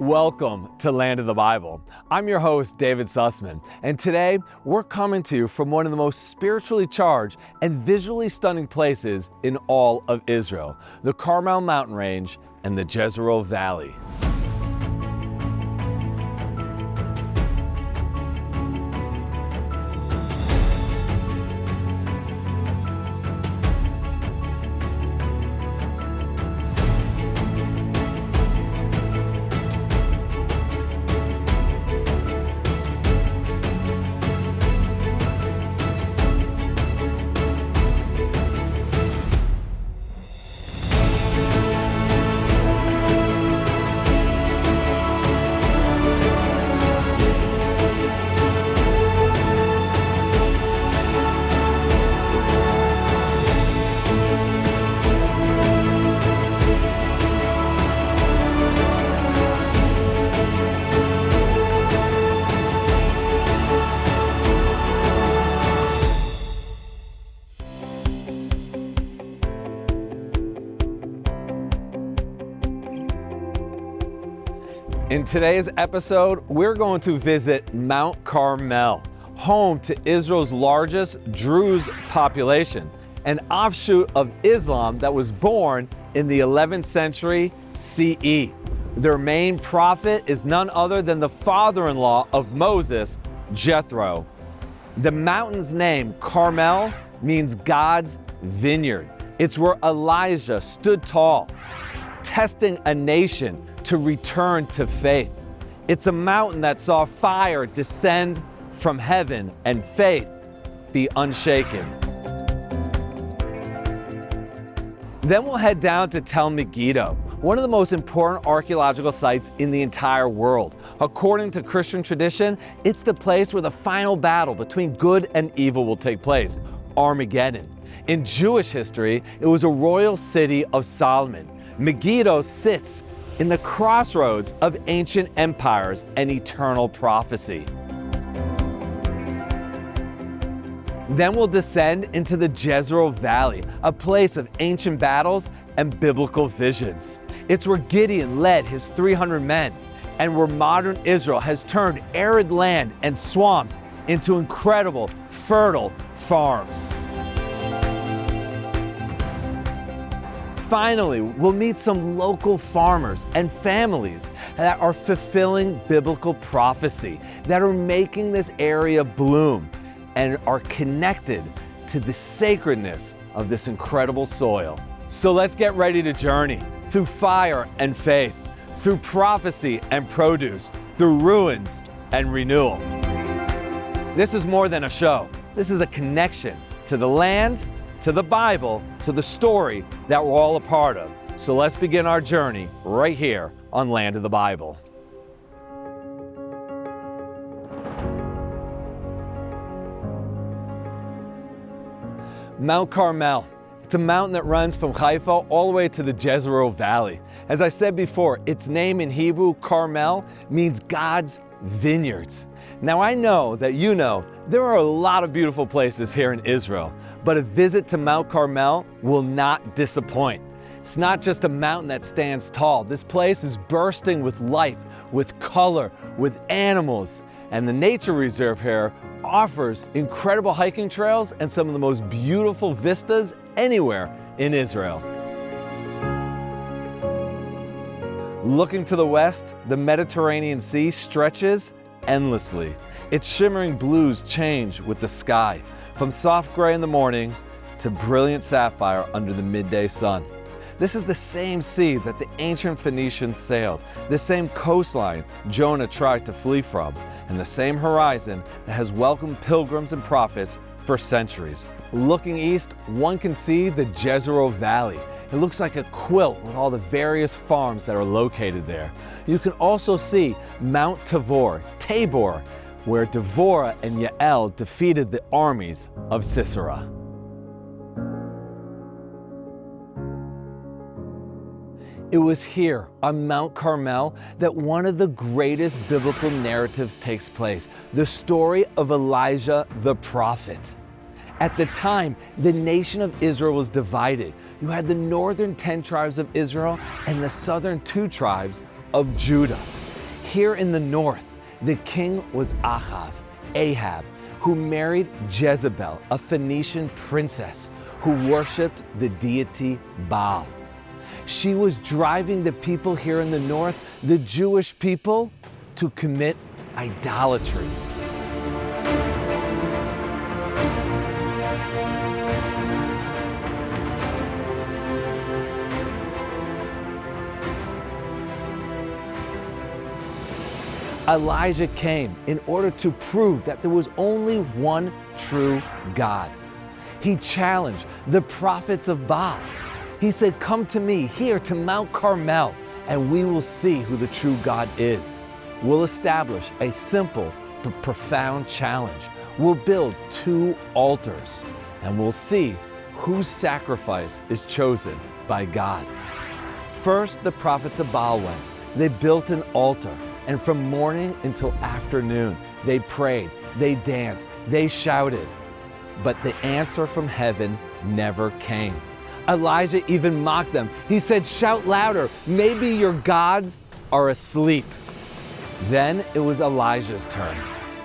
Welcome to Land of the Bible. I'm your host, David Sussman, and today we're coming to you from one of the most spiritually charged and visually stunning places in all of Israel, the Carmel mountain range and the Jezreel Valley. In today's episode, we're going to visit Mount Carmel, home to Israel's largest Druze population, an offshoot of Islam that was born in the 11th century CE. Their main prophet is none other than the father-in-law of Moses, Jethro. The mountain's name, Carmel, means God's vineyard. It's where Elijah stood tall, testing a nation to return to faith. It's a mountain that saw fire descend from heaven and faith be unshaken. Then we'll head down to Megiddo, one of the most important archaeological sites in the entire world. According to Christian tradition, it's the place where the final battle between good and evil will take place, Armageddon. In Jewish history, it was a royal city of Solomon. Megiddo sits in the crossroads of ancient empires and eternal prophecy. Then we'll descend into the Jezreel Valley, a place of ancient battles and biblical visions. It's where Gideon led his 300 men, and where modern Israel has turned arid land and swamps into incredible, fertile farms. Finally, we'll meet some local farmers and families that are fulfilling biblical prophecy, that are making this area bloom and are connected to the sacredness of this incredible soil. So let's get ready to journey through fire and faith, through prophecy and produce, through ruins and renewal. This is more than a show. This is a connection to the land, to the Bible, to the story that we're all a part of. So let's begin our journey right here on Land of the Bible. Mount Carmel. It's a mountain that runs from Haifa all the way to the Jezreel Valley. As I said before, its name in Hebrew, Carmel, means God's vineyards. Now I know that you know there are a lot of beautiful places here in Israel, but a visit to Mount Carmel will not disappoint. It's not just a mountain that stands tall. This place is bursting with life, with color, with animals. And the nature reserve here offers incredible hiking trails and some of the most beautiful vistas anywhere in Israel. Looking to the west, the Mediterranean Sea stretches endlessly. Its shimmering blues change with the sky, from soft gray in the morning to brilliant sapphire under the midday sun. This is the same sea that the ancient Phoenicians sailed, the same coastline Jonah tried to flee from, and the same horizon that has welcomed pilgrims and prophets for centuries. Looking east, one can see the Jezreel Valley. It looks like a quilt with all the various farms that are located there. You can also see Mount Tabor, where Devorah and Yael defeated the armies of Sisera. It was here on Mount Carmel that one of the greatest biblical narratives takes place, the story of Elijah the prophet. At the time, the nation of Israel was divided. You had the northern 10 tribes of Israel and the southern 2 tribes of Judah. Here in the north, the king was Ahab, who married Jezebel, a Phoenician princess who worshiped the deity Baal. She was driving the people here in the north, the Jewish people, to commit idolatry. Elijah came in order to prove that there was only one true God. He challenged the prophets of Baal. He said, "Come to me here to Mount Carmel, and we will see who the true God is." We'll establish a simple but profound challenge. We'll build 2 altars, and we'll see whose sacrifice is chosen by God. First, the prophets of Baal went. They built an altar, and from morning until afternoon, they prayed, they danced, they shouted. But the answer from heaven never came. Elijah even mocked them. He said, "Shout louder, maybe your gods are asleep." Then it was Elijah's turn.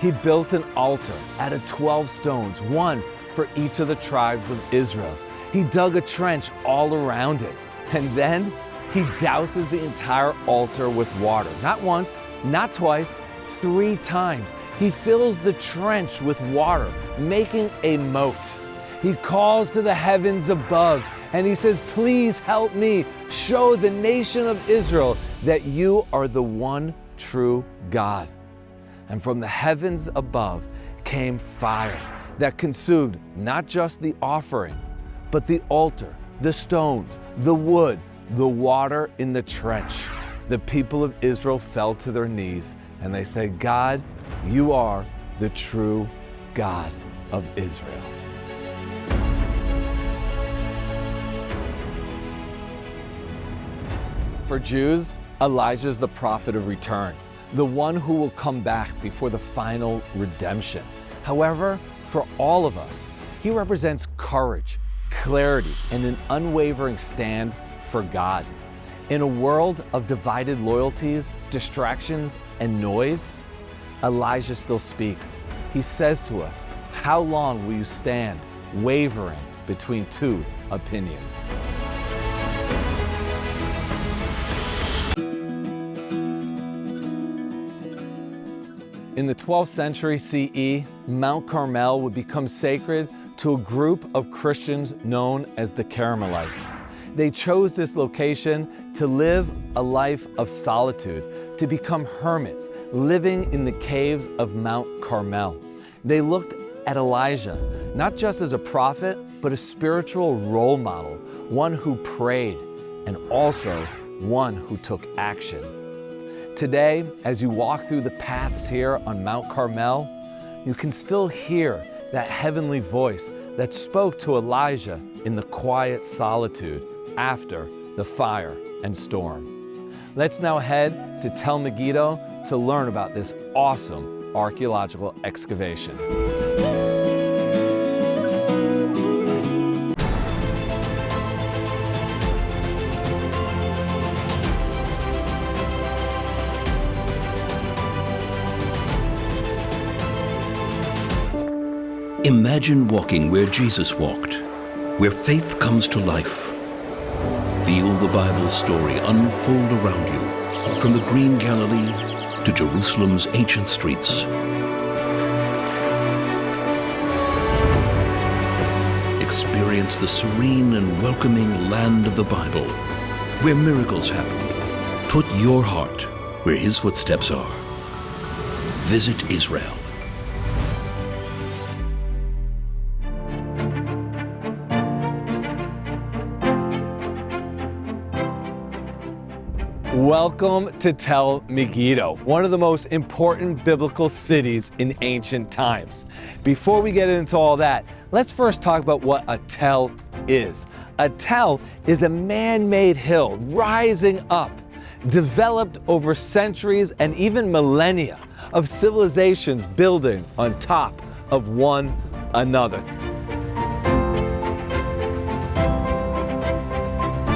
He built an altar out of 12 stones, one for each of the tribes of Israel. He dug a trench all around it, and then he douses the entire altar with water. Not once, not twice, 3 times. He fills the trench with water, making a moat. He calls to the heavens above, and he says, "Please help me show the nation of Israel that you are the one true God." And from the heavens above came fire that consumed not just the offering, but the altar, the stones, the wood, the water in the trench. The people of Israel fell to their knees and they said, "God, you are the true God of Israel." For Jews, Elijah is the prophet of return, the one who will come back before the final redemption. However, for all of us, he represents courage, clarity, and an unwavering stand for God. In a world of divided loyalties, distractions, and noise, Elijah still speaks. He says to us, "How long will you stand wavering between 2 opinions?" In the 12th century CE, Mount Carmel would become sacred to a group of Christians known as the Carmelites. They chose this location to live a life of solitude, to become hermits, living in the caves of Mount Carmel. They looked at Elijah not just as a prophet, but a spiritual role model, one who prayed and also one who took action. Today, as you walk through the paths here on Mount Carmel, you can still hear that heavenly voice that spoke to Elijah in the quiet solitude after the fire and storm. Let's now head to Tel Megiddo to learn about this awesome archaeological excavation. Imagine walking where Jesus walked, where faith comes to life. Feel the Bible story unfold around you, from the green Galilee to Jerusalem's ancient streets. Experience the serene and welcoming land of the Bible, where miracles happen. Put your heart where His footsteps are. Visit Israel. Welcome to Tel Megiddo, one of the most important biblical cities in ancient times. Before we get into all that, let's first talk about what a tell is. A tell is a man-made hill rising up, developed over centuries and even millennia of civilizations building on top of one another.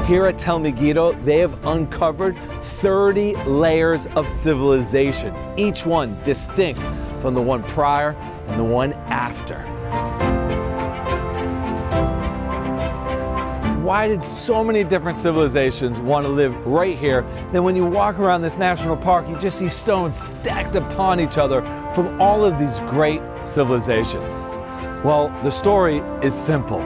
Here at Tel Megiddo, they have uncovered 30 layers of civilization, each one distinct from the one prior and the one after. Why did so many different civilizations want to live right here? Then when you walk around this national park, you just see stones stacked upon each other from all of these great civilizations. Well, the story is simple.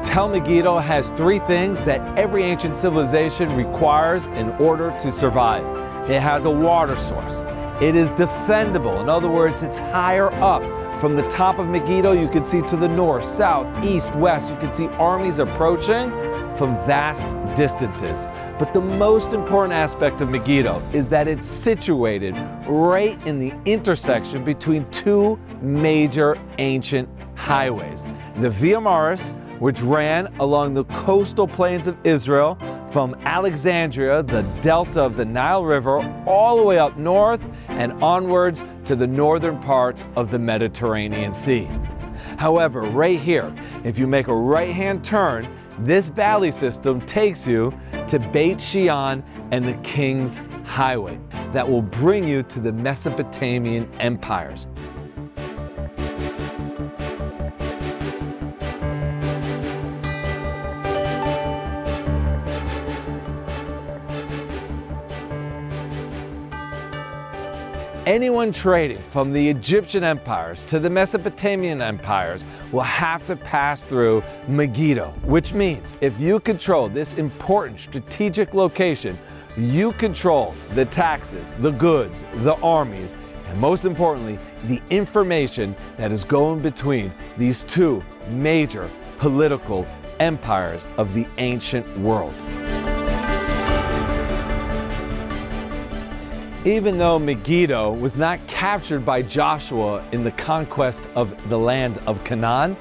Tel Megiddo has three things that every ancient civilization requires in order to survive. It has a water source. It is defendable. In other words, it's higher up. From the top of Megiddo, you can see to the north, south, east, west. You can see armies approaching from vast distances. But the most important aspect of Megiddo is that it's situated right in the intersection between two major ancient highways. The Via Maris, which ran along the coastal plains of Israel from Alexandria, the delta of the Nile River, all the way up north and onwards to the northern parts of the Mediterranean Sea. However, right here, if you make a right-hand turn, this valley system takes you to Beit Shean and the King's Highway that will bring you to the Mesopotamian empires. Anyone trading from the Egyptian empires to the Mesopotamian empires will have to pass through Megiddo, which means if you control this important strategic location, you control the taxes, the goods, the armies, and most importantly, the information that is going between these two major political empires of the ancient world. Even though Megiddo was not captured by Joshua in the conquest of the land of Canaan,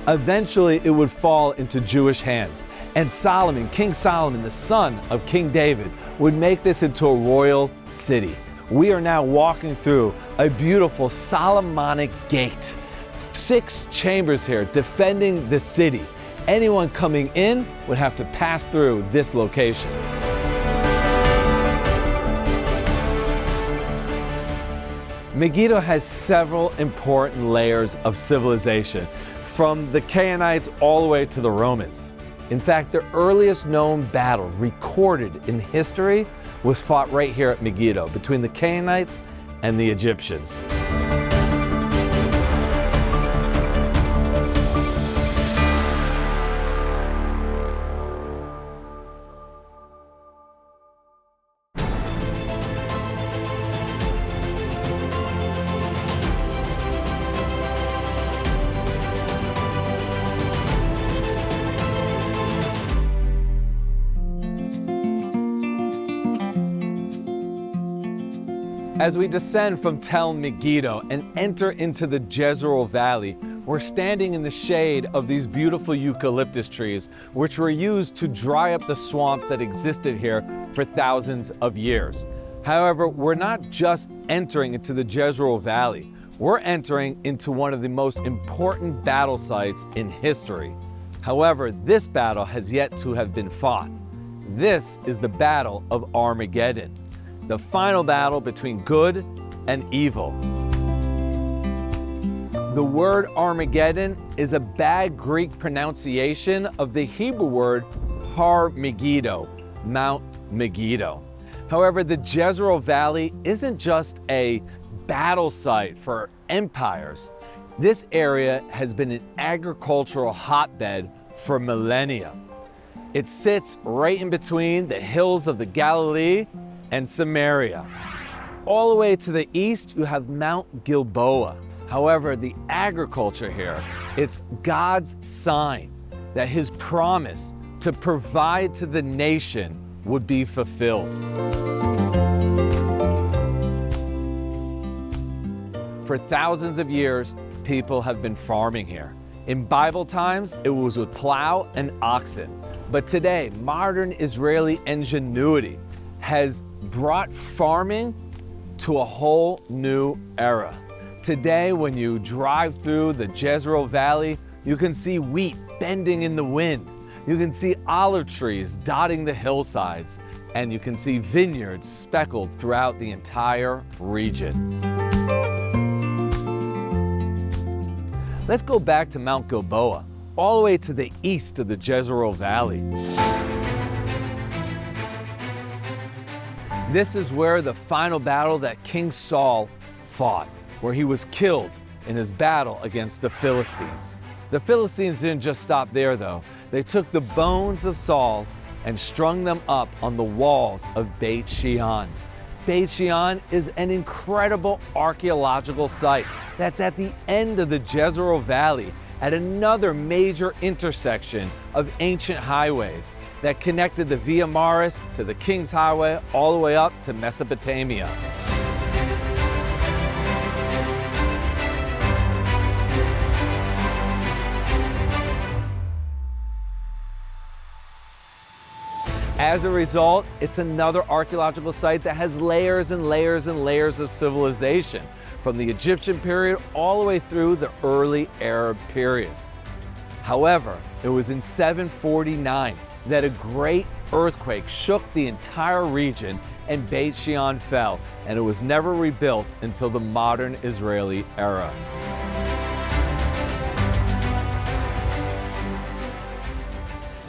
eventually it would fall into Jewish hands. And Solomon, King Solomon, the son of King David, would make this into a royal city. We are now walking through a beautiful Solomonic gate. 6 chambers here defending the city. Anyone coming in would have to pass through this location. Megiddo has several important layers of civilization, from the Canaanites all the way to the Romans. In fact, the earliest known battle recorded in history was fought right here at Megiddo between the Canaanites and the Egyptians. As we descend from Tel Megiddo and enter into the Jezreel Valley, we're standing in the shade of these beautiful eucalyptus trees, which were used to dry up the swamps that existed here for thousands of years. However, we're not just entering into the Jezreel Valley, we're entering into one of the most important battle sites in history. However, this battle has yet to have been fought. This is the Battle of Armageddon, the final battle between good and evil. The word Armageddon is a bad Greek pronunciation of the Hebrew word Har Maggido, Mount Megiddo. However, the Jezreel Valley isn't just a battle site for empires. This area has been an agricultural hotbed for millennia. It sits right in between the hills of the Galilee and Samaria. All the way to the east, you have Mount Gilboa. However, the agriculture here, it's God's sign that his promise to provide to the nation would be fulfilled. For thousands of years, people have been farming here. In Bible times, it was with plow and oxen. But today, modern Israeli ingenuity has brought farming to a whole new era. Today, when you drive through the Jezreel Valley, you can see wheat bending in the wind. You can see olive trees dotting the hillsides, and you can see vineyards speckled throughout the entire region. Let's go back to Mount Gilboa, all the way to the east of the Jezreel Valley. This is where the final battle that King Saul fought, where he was killed in his battle against the Philistines. The Philistines didn't just stop there though. They took the bones of Saul and strung them up on the walls of Beit Shean. Beit Shean is an incredible archaeological site that's at the end of the Jezreel Valley at another major intersection of ancient highways that connected the Via Maris to the King's Highway all the way up to Mesopotamia. As a result, it's another archaeological site that has layers and layers and layers of civilization, from the Egyptian period all the way through the early Arab period. However, it was in 749 that a great earthquake shook the entire region and Beit Shean fell, and it was never rebuilt until the modern Israeli era.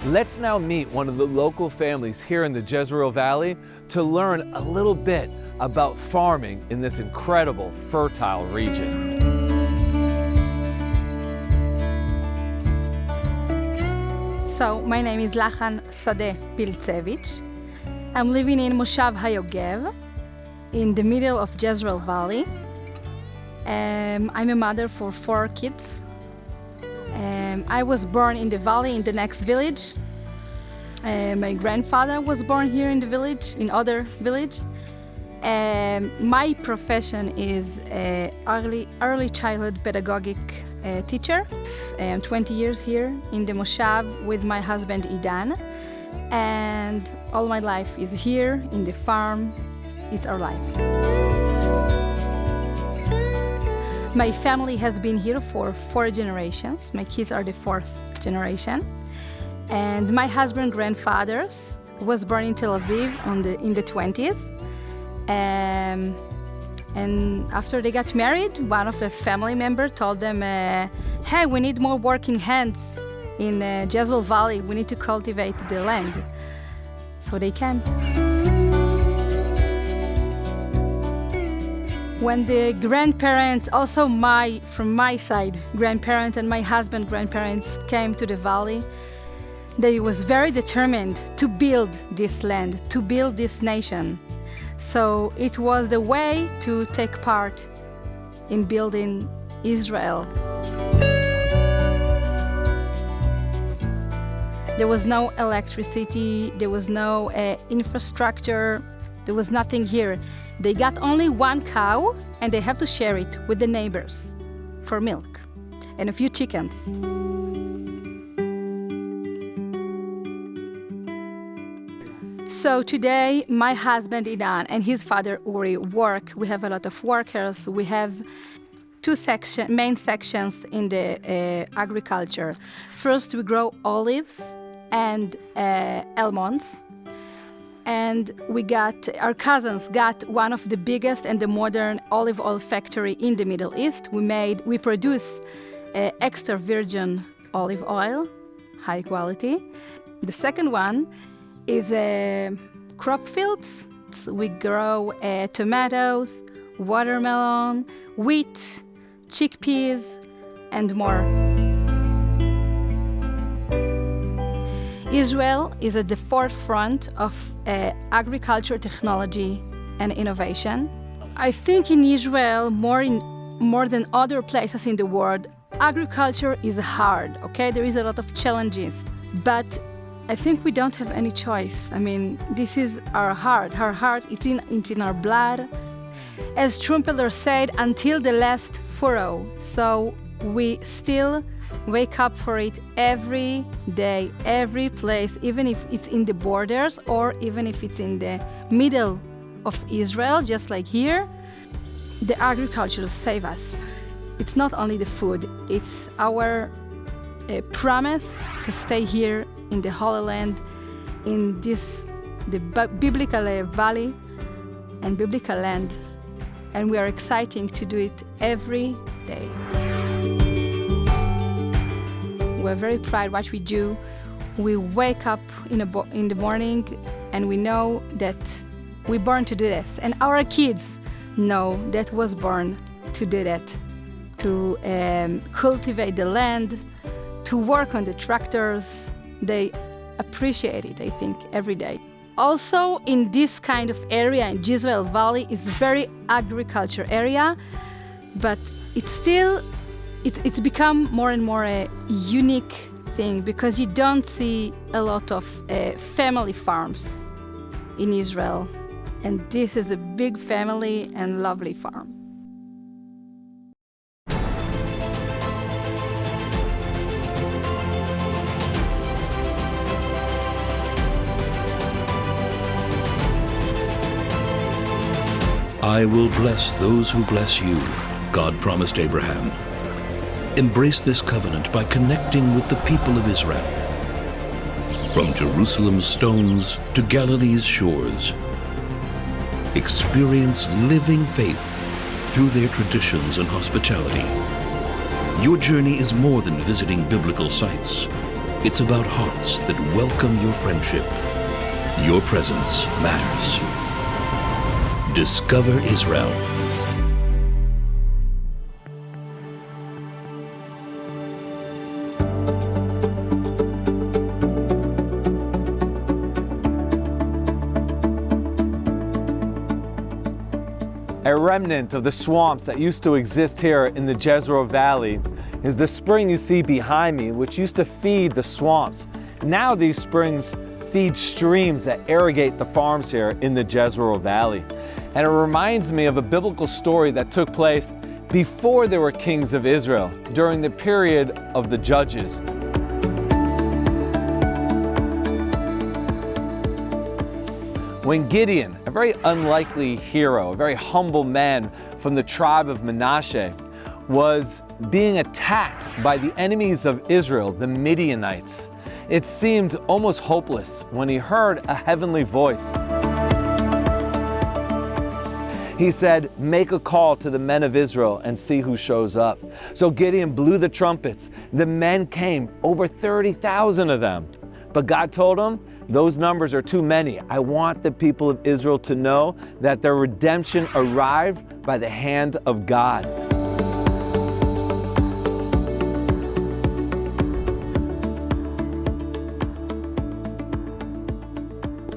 Let's now meet one of the local families here in the Jezreel Valley to learn a little bit about farming in this incredible, fertile region. So, my name is Lachan Sadeh Piltsevich. I'm living in Moshav Hayogev, in the middle of Jezreel Valley. I'm a mother for 4 kids. I was born in the valley in the next village. My grandfather was born here in the village, in other village. My profession is early childhood pedagogic teacher. I'm 20 years here in the Moshav with my husband Idan. And all my life is here in the farm. It's our life. My family has been here for 4 generations. My kids are the 4th generation. And my husband's grandfathers was born in Tel Aviv in the 20s. And after they got married, one of the family members told them, hey, we need more working hands in Jezreel Valley. We need to cultivate the land. So they came. When the grandparents, also from my side, grandparents and my husband's grandparents came to the valley, they was very determined to build this land, to build this nation. So it was the way to take part in building Israel. There was no electricity, there was no infrastructure, there was nothing here. They got only 1 cow and they have to share it with the neighbors for milk and a few chickens. So today my husband Idan and his father Uri work. We have a lot of workers. We have 2 main sections in the agriculture. First we grow olives and almonds. And our cousins got one of the biggest and the modern olive oil factory in the Middle East. We produce extra virgin olive oil, high quality. The second one is crop fields. We grow tomatoes, watermelon, wheat, chickpeas, and more. Israel is at the forefront of agriculture technology and innovation. I think in Israel, more than other places in the world, agriculture is hard, okay? There is a lot of challenges, but I think we don't have any choice. I mean, this is our heart. Our heart, it's in our blood. As Trumpeter said, until the last furrow. So we still wake up for it every day, every place, even if it's in the borders or even if it's in the middle of Israel, just like here. The agriculture saves us. It's not only the food, it's our promise to stay here in the Holy Land, in the biblical valley and biblical land. And we are excited to do it every day. We're very proud what we do. We wake up in the morning and we know that we're born to do this. And our kids know that was born to do that, to cultivate the land, to work on the tractors. They appreciate it, I think, every day. Also, in this kind of area, in Jezreel Valley, is very agriculture area, but it's become more and more a unique thing because you don't see a lot of family farms in Israel. And this is a big family and lovely farm. I will bless those who bless you, God promised Abraham. Embrace this covenant by connecting with the people of Israel. From Jerusalem's stones to Galilee's shores, experience living faith through their traditions and hospitality. Your journey is more than visiting biblical sites. It's about hearts that welcome your friendship. Your presence matters. Discover Israel. A remnant of the swamps that used to exist here in the Jezreel Valley is the spring you see behind me, which used to feed the swamps. Now these springs feed streams that irrigate the farms here in the Jezreel Valley. And it reminds me of a biblical story that took place before there were kings of Israel, during the period of the Judges. When Gideon, a very unlikely hero, a very humble man from the tribe of Manasseh, was being attacked by the enemies of Israel, the Midianites, it seemed almost hopeless when he heard a heavenly voice. He said, "Make a call to the men of Israel and see who shows up." So Gideon blew the trumpets. The men came, over 30,000 of them. But God told him, those numbers are too many. I want the people of Israel to know that their redemption arrived by the hand of God.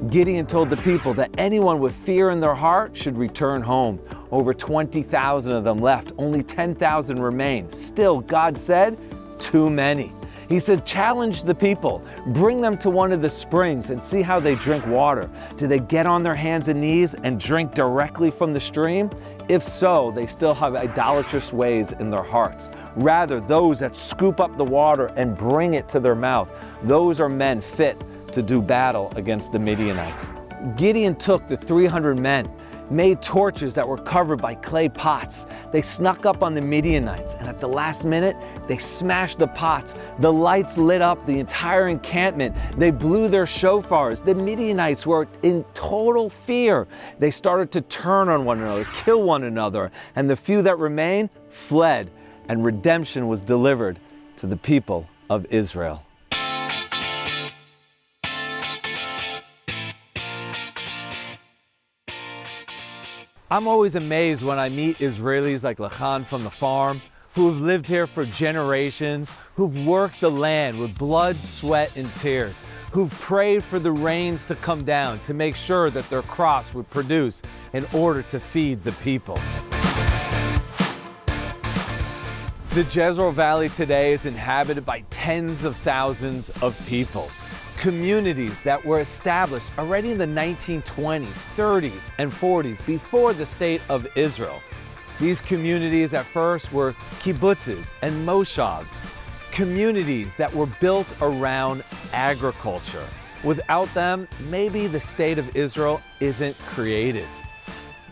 Gideon told the people that anyone with fear in their heart should return home. Over 20,000 of them left, only 10,000 remained. Still, God said, too many. He said, challenge the people, bring them to one of the springs and see how they drink water. Do they get on their hands and knees and drink directly from the stream? If so, they still have idolatrous ways in their hearts. Rather, those that scoop up the water and bring it to their mouth, those are men fit to do battle against the Midianites. Gideon took the 300 men, made torches that were covered by clay pots. They snuck up on the Midianites, and at the last minute, they smashed the pots. The lights lit up the entire encampment. They blew their shofars. The Midianites were in total fear. They started to turn on one another, kill one another, and the few that remained fled, and redemption was delivered to the people of Israel. I'm always amazed when I meet Israelis like Lachan from the farm, who have lived here for generations, who've worked the land with blood, sweat, and tears, who've prayed for the rains to come down to make sure that their crops would produce in order to feed the people. The Jezreel Valley today is inhabited by tens of thousands of people. Communities that were established already in the 1920s, 30s, and 40s before the state of Israel. These communities at first were kibbutzes and moshavs, communities that were built around agriculture. Without them, maybe the state of Israel isn't created.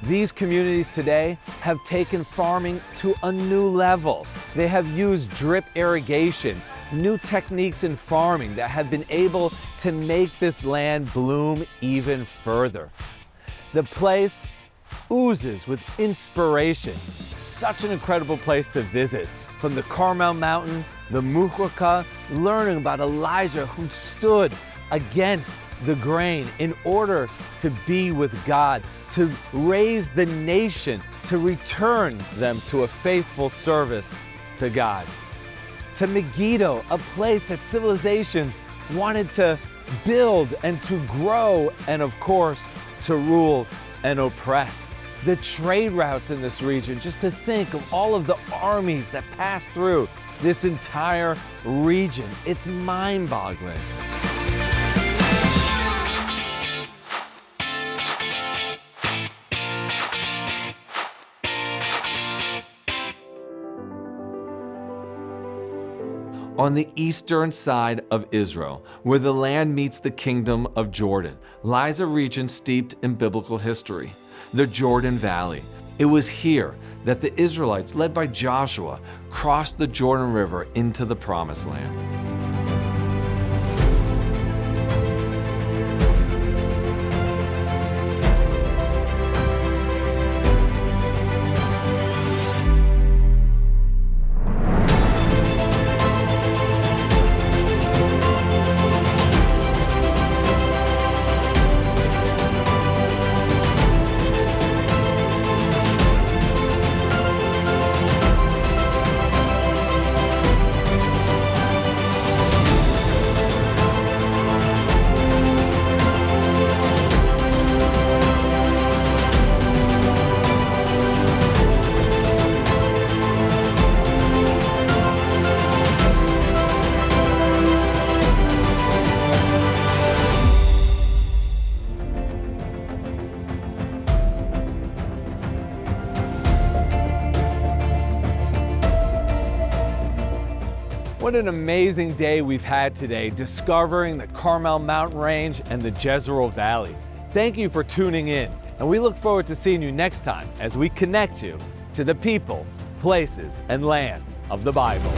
These communities today have taken farming to a new level. They have used drip irrigation. new techniques in farming that have been able to make this land bloom even further. The place oozes with inspiration. Such an incredible place to visit. From the Carmel mountain, the Muhwaka, learning about Elijah who stood against the grain in order to be with God, to raise the nation, to return them to a faithful service to God. To Megiddo, a place that civilizations wanted to build and to grow, and of course, to rule and oppress. The trade routes in this region, just to think of all of the armies that pass through this entire region, it's mind-boggling. On the eastern side of Israel, where the land meets the kingdom of Jordan, lies a region steeped in biblical history, the Jordan Valley. It was here that the Israelites, led by Joshua, crossed the Jordan River into the Promised Land. What an amazing day we've had today discovering the Carmel mountain range and the Jezreel Valley. Thank you for tuning in, and we look forward to seeing you next time as we connect you to the people, places, and lands of the Bible.